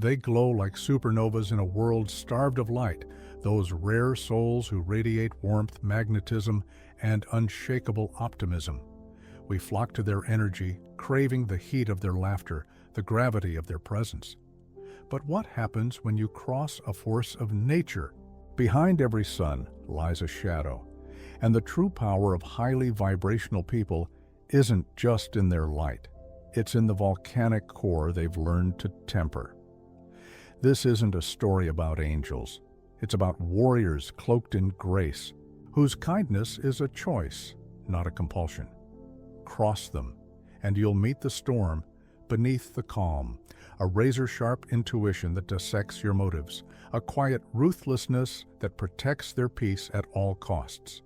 They glow like supernovas in a world starved of light, those rare souls who radiate warmth, magnetism, and unshakable optimism. We flock to their energy, craving the heat of their laughter, the gravity of their presence. But what happens when you cross a force of nature? Behind every sun lies a shadow, and the true power of highly vibrational people isn't just in their light. It's in the volcanic core they've learned to temper. This isn't a story about angels. It's about warriors cloaked in grace, whose kindness is a choice, not a compulsion. Cross them, and you'll meet the storm beneath the calm, a razor-sharp intuition that dissects your motives, a quiet ruthlessness that protects their peace at all costs,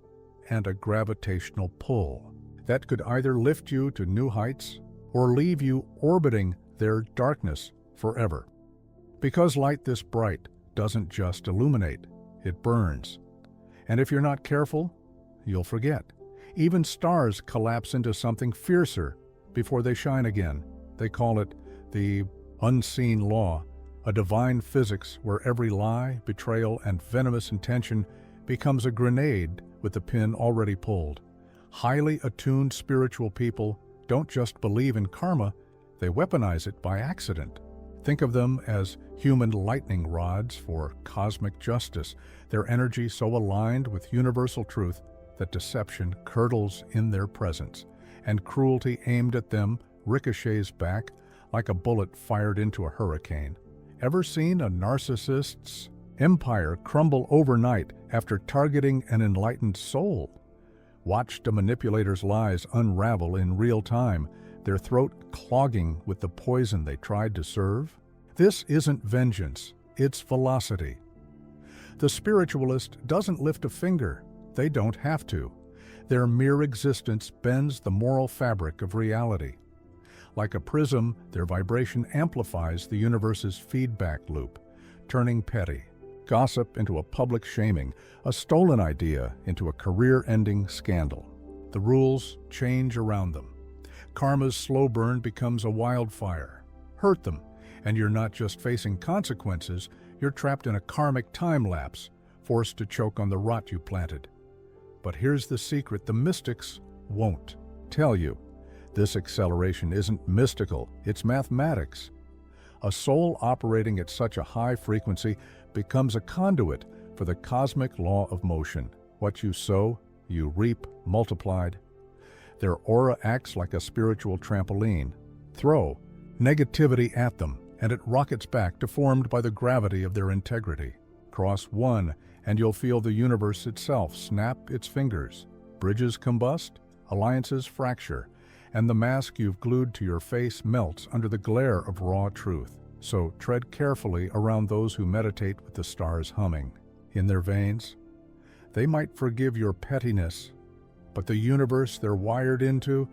and a gravitational pull that could either lift you to new heights or leave you orbiting their darkness forever. Because light this bright doesn't just illuminate, it burns. And if you're not careful, you'll forget. Even stars collapse into something fiercer before they shine again. They call it the unseen law, a divine physics where every lie, betrayal, and venomous intention becomes a grenade with the pin already pulled. Highly attuned spiritual people don't just believe in karma, they weaponize it by accident. Think of them as human lightning rods for cosmic justice, their energy so aligned with universal truth that deception curdles in their presence, and cruelty aimed at them ricochets back like a bullet fired into a hurricane. Ever seen a narcissist's empire crumble overnight after targeting an enlightened soul? Watched a manipulator's lies unravel in real time, their throat clogging with the poison they tried to serve? This isn't vengeance, it's velocity. The spiritualist doesn't lift a finger. They don't have to. Their mere existence bends the moral fabric of reality. Like a prism, their vibration amplifies the universe's feedback loop, turning petty gossip into a public shaming, a stolen idea into a career-ending scandal. The rules change around them. Karma's slow burn becomes a wildfire. Hurt them, and you're not just facing consequences, you're trapped in a karmic time lapse, forced to choke on the rot you planted. But here's the secret the mystics won't tell you. This acceleration isn't mystical, it's mathematics. A soul operating at such a high frequency becomes a conduit for the cosmic law of motion. What you sow, you reap multiplied. Their aura acts like a spiritual trampoline. Throw negativity at them, and it rockets back, deformed by the gravity of their integrity. Cross one, and you'll feel the universe itself snap its fingers. Bridges combust, alliances fracture, and the mask you've glued to your face melts under the glare of raw truth. So tread carefully around those who meditate with the stars humming in their veins. They might forgive your pettiness, but the universe they're wired into,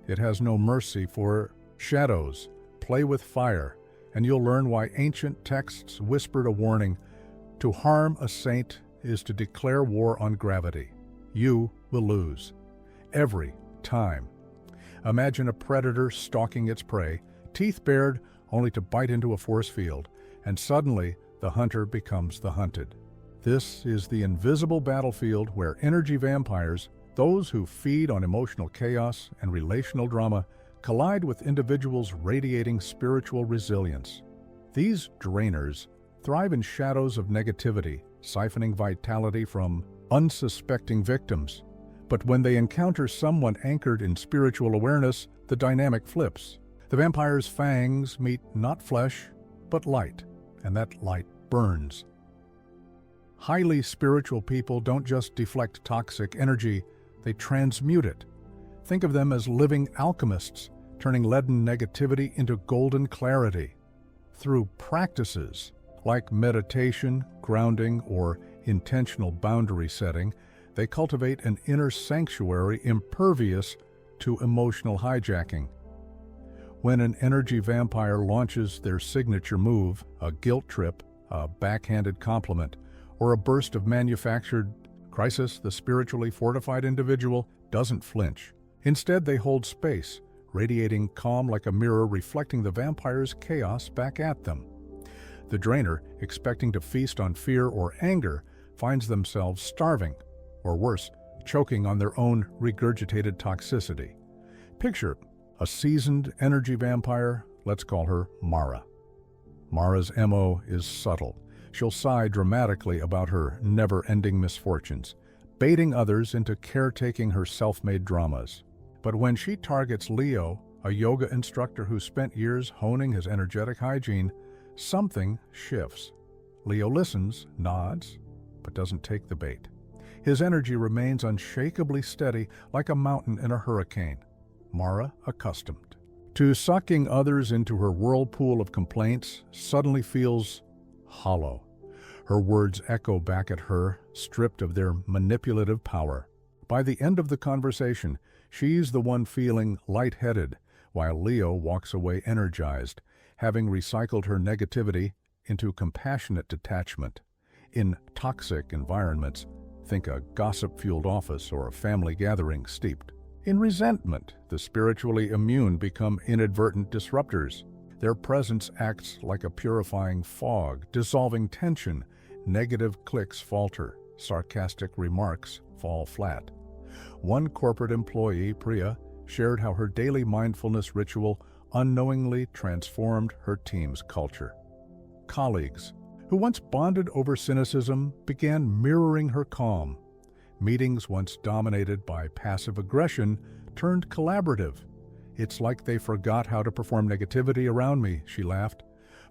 it has no mercy for shadows. Play with fire, and you'll learn why ancient texts whispered a warning. To harm a saint is to declare war on gravity. You will lose. Every time. Imagine a predator stalking its prey, teeth bared only to bite into a force field, and suddenly the hunter becomes the hunted. This is the invisible battlefield where energy vampires, those who feed on emotional chaos and relational drama, collide with individuals radiating spiritual resilience. These drainers thrive in shadows of negativity, siphoning vitality from unsuspecting victims. But when they encounter someone anchored in spiritual awareness, the dynamic flips. The vampire's fangs meet not flesh, but light, and that light burns. Highly spiritual people don't just deflect toxic energy, they transmute it. Think of them as living alchemists, turning leaden negativity into golden clarity. Through practices like meditation, grounding, or intentional boundary setting, they cultivate an inner sanctuary impervious to emotional hijacking. When an energy vampire launches their signature move, a guilt trip, a backhanded compliment, or a burst of manufactured crisis, the spiritually fortified individual doesn't flinch. Instead, they hold space, radiating calm like a mirror reflecting the vampire's chaos back at them. The drainer, expecting to feast on fear or anger, finds themselves starving, or worse, choking on their own regurgitated toxicity. Picture a seasoned energy vampire, let's call her Mara. Mara's MO is subtle. She'll sigh dramatically about her never-ending misfortunes, baiting others into caretaking her self-made dramas. But when she targets Leo, a yoga instructor who spent years honing his energetic hygiene, something shifts. Leo listens, nods, but doesn't take the bait. His energy remains unshakably steady like a mountain in a hurricane. Mara, accustomed to sucking others into her whirlpool of complaints, suddenly feels hollow. Her words echo back at her, stripped of their manipulative power. By the end of the conversation, she's the one feeling lightheaded, while Leo walks away energized, having recycled her negativity into compassionate detachment. In toxic environments, think a gossip-fueled office or a family gathering steeped in resentment, the spiritually immune become inadvertent disruptors. Their presence acts like a purifying fog, dissolving tension. Negative clicks falter, sarcastic remarks fall flat. One corporate employee, Priya, shared how her daily mindfulness ritual unknowingly transformed her team's culture. Colleagues, who once bonded over cynicism, began mirroring her calm. Meetings once dominated by passive aggression turned collaborative. It's like they forgot how to perform negativity around me, she laughed.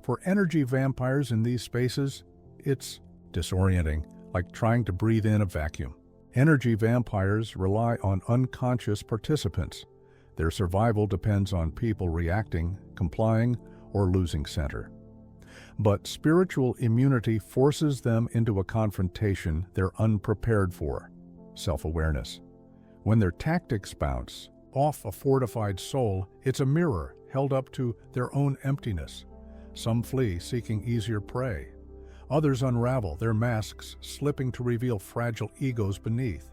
For energy vampires in these spaces, it's disorienting, like trying to breathe in a vacuum. Energy vampires rely on unconscious participants. Their survival depends on people reacting, complying, or losing center. But spiritual immunity forces them into a confrontation they're unprepared for: self-awareness. When their tactics bounce off a fortified soul, it's a mirror held up to their own emptiness. Some flee, seeking easier prey. Others unravel, their masks slipping to reveal fragile egos beneath.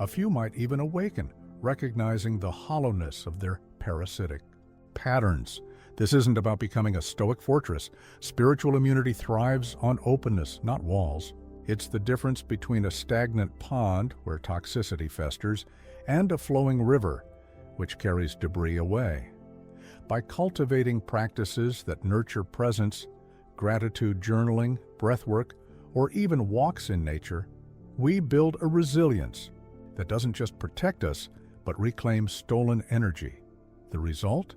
A few might even awaken, recognizing the hollowness of their parasitic patterns. This isn't about becoming a stoic fortress. Spiritual immunity thrives on openness, not walls. It's the difference between a stagnant pond, where toxicity festers, and a flowing river, which carries debris away. By cultivating practices that nurture presence, gratitude journaling, breathwork, or even walks in nature, we build a resilience that doesn't just protect us, but reclaims stolen energy. The result?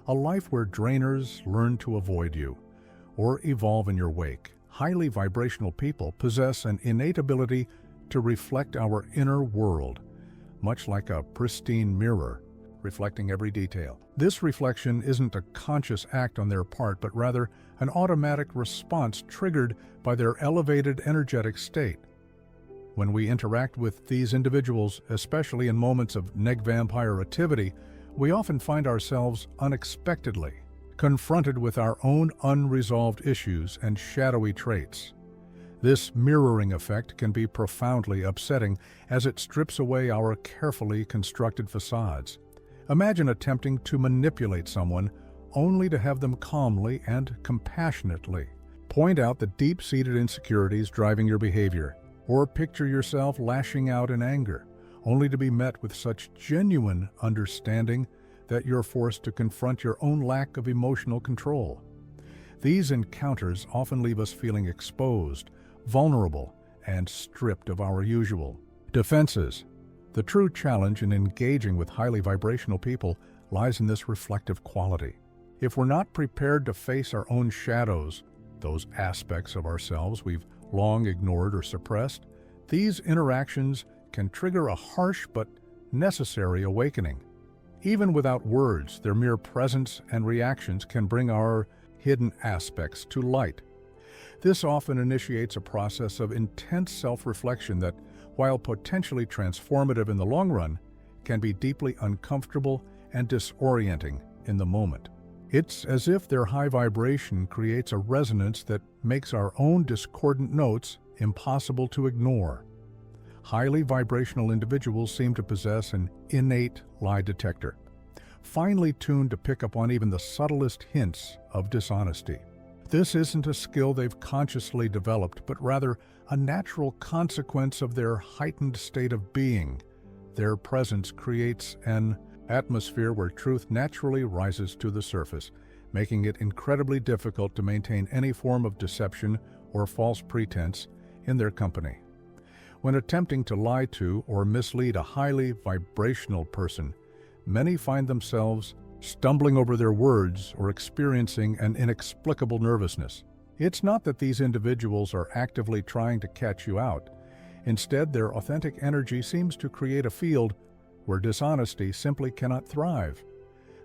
A life where drainers learn to avoid you or evolve in your wake. Highly vibrational people possess an innate ability to reflect our inner world, much like a pristine mirror, reflecting every detail. This reflection isn't a conscious act on their part, but rather an automatic response triggered by their elevated energetic state. When we interact with these individuals, especially in moments of neg-vampire activity, we often find ourselves unexpectedly confronted with our own unresolved issues and shadowy traits. This mirroring effect can be profoundly upsetting as it strips away our carefully constructed facades. Imagine attempting to manipulate someone only to have them calmly and compassionately point out the deep-seated insecurities driving your behavior, or picture yourself lashing out in anger, only to be met with such genuine understanding that you're forced to confront your own lack of emotional control. These encounters often leave us feeling exposed, vulnerable, and stripped of our usual defenses. The true challenge in engaging with highly vibrational people lies in this reflective quality. If we're not prepared to face our own shadows, those aspects of ourselves we've long ignored or suppressed, these interactions can trigger a harsh but necessary awakening. Even without words, their mere presence and reactions can bring our hidden aspects to light. This often initiates a process of intense self-reflection that, while potentially transformative in the long run, can be deeply uncomfortable and disorienting in the moment. It's as if their high vibration creates a resonance that makes our own discordant notes impossible to ignore. Highly vibrational individuals seem to possess an innate lie detector, finely tuned to pick up on even the subtlest hints of dishonesty. This isn't a skill they've consciously developed, but rather a natural consequence of their heightened state of being. Their presence creates an atmosphere where truth naturally rises to the surface, making it incredibly difficult to maintain any form of deception or false pretense in their company. When attempting to lie to or mislead a highly vibrational person, many find themselves stumbling over their words or experiencing an inexplicable nervousness. It's not that these individuals are actively trying to catch you out. Instead, their authentic energy seems to create a field where dishonesty simply cannot thrive.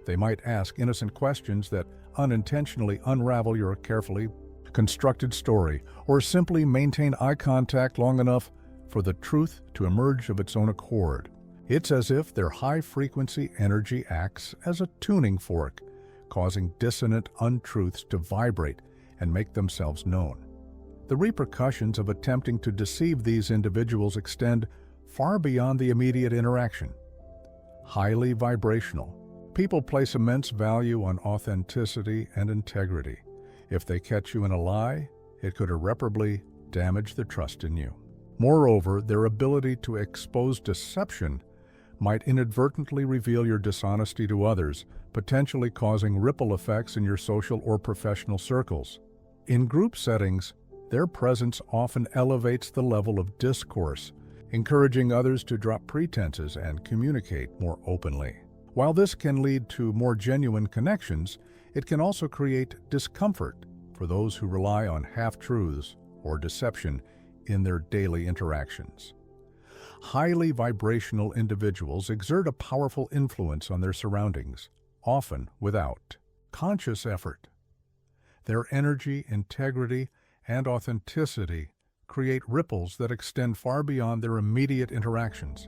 They might ask innocent questions that unintentionally unravel your carefully constructed story, or simply maintain eye contact long enough for the truth to emerge of its own accord. It's as if their high-frequency energy acts as a tuning fork, causing dissonant untruths to vibrate and make themselves known. The repercussions of attempting to deceive these individuals extend far beyond the immediate interaction. Highly vibrational. People place immense value on authenticity and integrity. If they catch you in a lie, it could irreparably damage their trust in you. Moreover, their ability to expose deception might inadvertently reveal your dishonesty to others, potentially causing ripple effects in your social or professional circles. In group settings, their presence often elevates the level of discourse, encouraging others to drop pretenses and communicate more openly. While this can lead to more genuine connections, it can also create discomfort for those who rely on half-truths or deception in their daily interactions. Highly vibrational individuals exert a powerful influence on their surroundings, often without conscious effort. Their energy, integrity, and authenticity create ripples that extend far beyond their immediate interactions.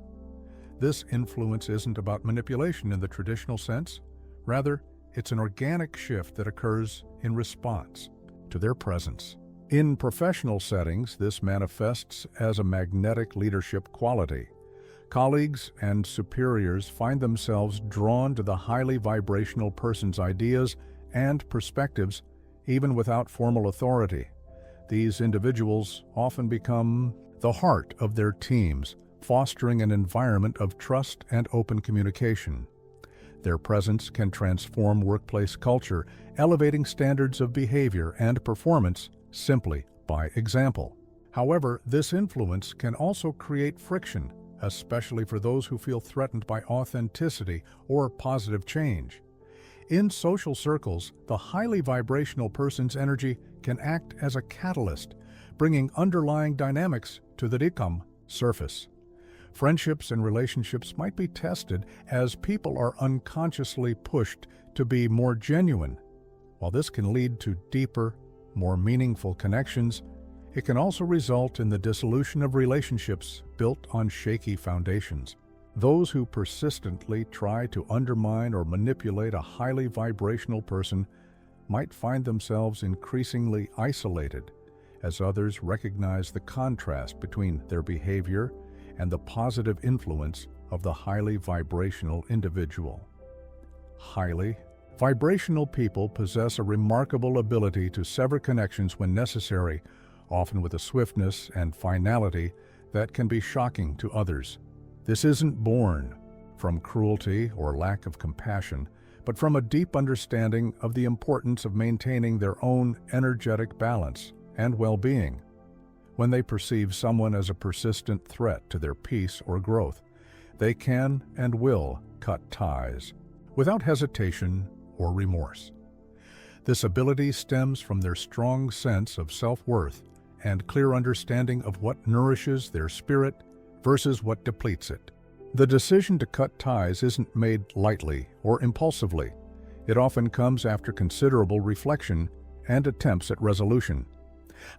This influence isn't about manipulation in the traditional sense. Rather, it's an organic shift that occurs in response to their presence. In professional settings, this manifests as a magnetic leadership quality. Colleagues and superiors find themselves drawn to the highly vibrational person's ideas and perspectives, even without formal authority. These individuals often become the heart of their teams, fostering an environment of trust and open communication. Their presence can transform workplace culture, elevating standards of behavior and performance simply by example. However, this influence can also create friction, especially for those who feel threatened by authenticity or positive change. In social circles, the highly vibrational person's energy can act as a catalyst, bringing underlying dynamics to the surface. Friendships and relationships might be tested as people are unconsciously pushed to be more genuine. While this can lead to deeper, more meaningful connections, it can also result in the dissolution of relationships built on shaky foundations. Those who persistently try to undermine or manipulate a highly vibrational person might find themselves increasingly isolated as others recognize the contrast between their behavior and the positive influence of the highly vibrational individual. Highly vibrational people possess a remarkable ability to sever connections when necessary, often with a swiftness and finality that can be shocking to others. This isn't born from cruelty or lack of compassion, but from a deep understanding of the importance of maintaining their own energetic balance and well-being. When they perceive someone as a persistent threat to their peace or growth, they can and will cut ties without hesitation or remorse. This ability stems from their strong sense of self-worth and clear understanding of what nourishes their spirit versus what depletes it. The decision to cut ties isn't made lightly or impulsively. It often comes after considerable reflection and attempts at resolution.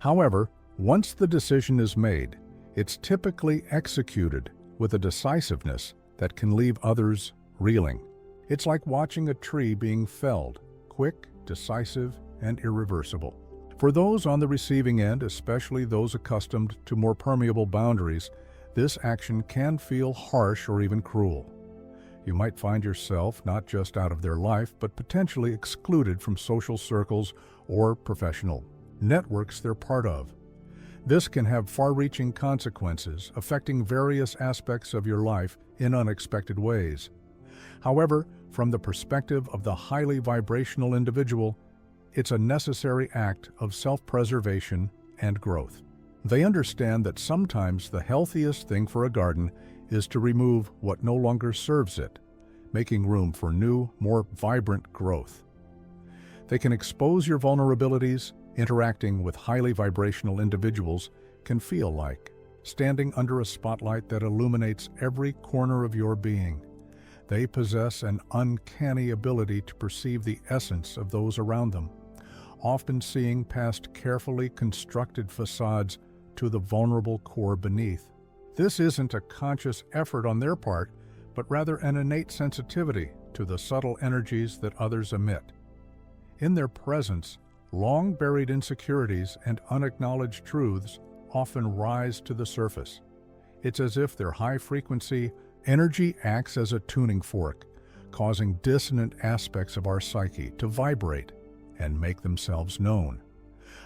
However, once the decision is made, it's typically executed with a decisiveness that can leave others reeling. It's like watching a tree being felled, quick, decisive, and irreversible. For those on the receiving end, especially those accustomed to more permeable boundaries, this action can feel harsh or even cruel. You might find yourself not just out of their life, but potentially excluded from social circles or professional networks they're part of. This can have far-reaching consequences, affecting various aspects of your life in unexpected ways. However, from the perspective of the highly vibrational individual, it's a necessary act of self-preservation and growth. They understand that sometimes the healthiest thing for a garden is to remove what no longer serves it, making room for new, more vibrant growth. They can expose your vulnerabilities. Interacting with highly vibrational individuals can feel like standing under a spotlight that illuminates every corner of your being. They possess an uncanny ability to perceive the essence of those around them, often seeing past carefully constructed facades to the vulnerable core beneath. This isn't a conscious effort on their part, but rather an innate sensitivity to the subtle energies that others emit. In their presence, long-buried insecurities and unacknowledged truths often rise to the surface. It's as if their high-frequency energy acts as a tuning fork, causing dissonant aspects of our psyche to vibrate and make themselves known.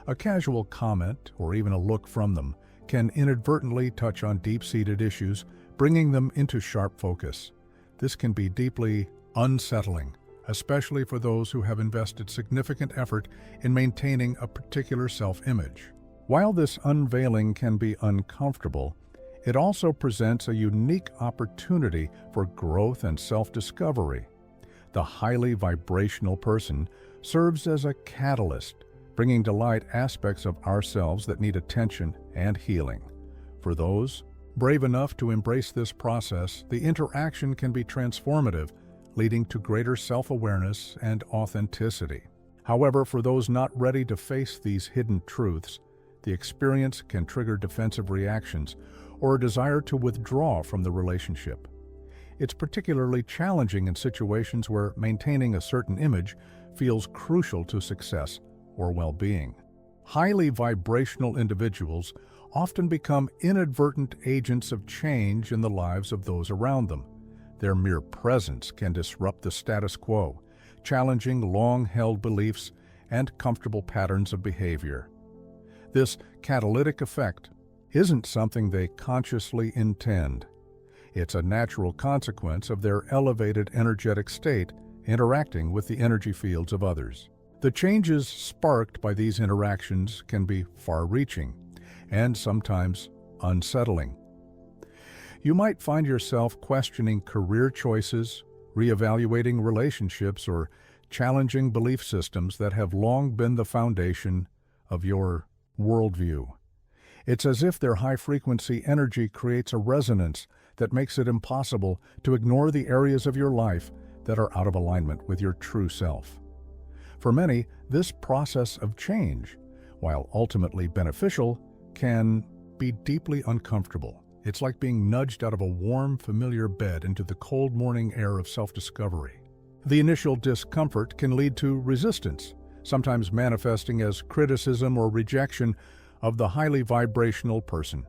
A casual comment or even a look from them can inadvertently touch on deep-seated issues, bringing them into sharp focus. This can be deeply unsettling, especially for those who have invested significant effort in maintaining a particular self-image. While this unveiling can be uncomfortable, it also presents a unique opportunity for growth and self-discovery. The highly vibrational person serves as a catalyst, bringing to light aspects of ourselves that need attention and healing. For those brave enough to embrace this process, the interaction can be transformative, leading to greater self-awareness and authenticity. However, for those not ready to face these hidden truths, the experience can trigger defensive reactions or a desire to withdraw from the relationship. It's particularly challenging in situations where maintaining a certain image feels crucial to success or well-being. Highly vibrational individuals often become inadvertent agents of change in the lives of those around them. Their mere presence can disrupt the status quo, challenging long-held beliefs and comfortable patterns of behavior. This catalytic effect isn't something they consciously intend. It's a natural consequence of their elevated energetic state interacting with the energy fields of others. The changes sparked by these interactions can be far-reaching and sometimes unsettling. You might find yourself questioning career choices, reevaluating relationships, or challenging belief systems that have long been the foundation of your worldview. It's as if their high-frequency energy creates a resonance that makes it impossible to ignore the areas of your life that are out of alignment with your true self. For many, this process of change, while ultimately beneficial, can be deeply uncomfortable. It's like being nudged out of a warm, familiar bed into the cold morning air of self-discovery. The initial discomfort can lead to resistance, sometimes manifesting as criticism or rejection of the highly vibrational person.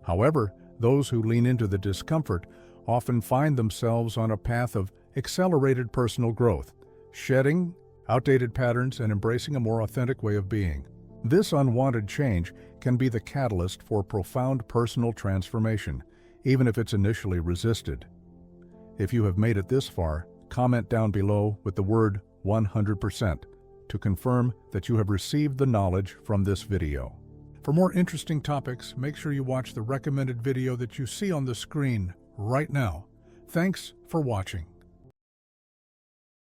However, those who lean into the discomfort often find themselves on a path of accelerated personal growth, shedding outdated patterns and embracing a more authentic way of being. This unwanted change can be the catalyst for profound personal transformation, even if it's initially resisted. If you have made it this far, comment down below with the word 100% to confirm that you have received the knowledge from this video. For more interesting topics, make sure you watch the recommended video that you see on the screen right now. Thanks for watching.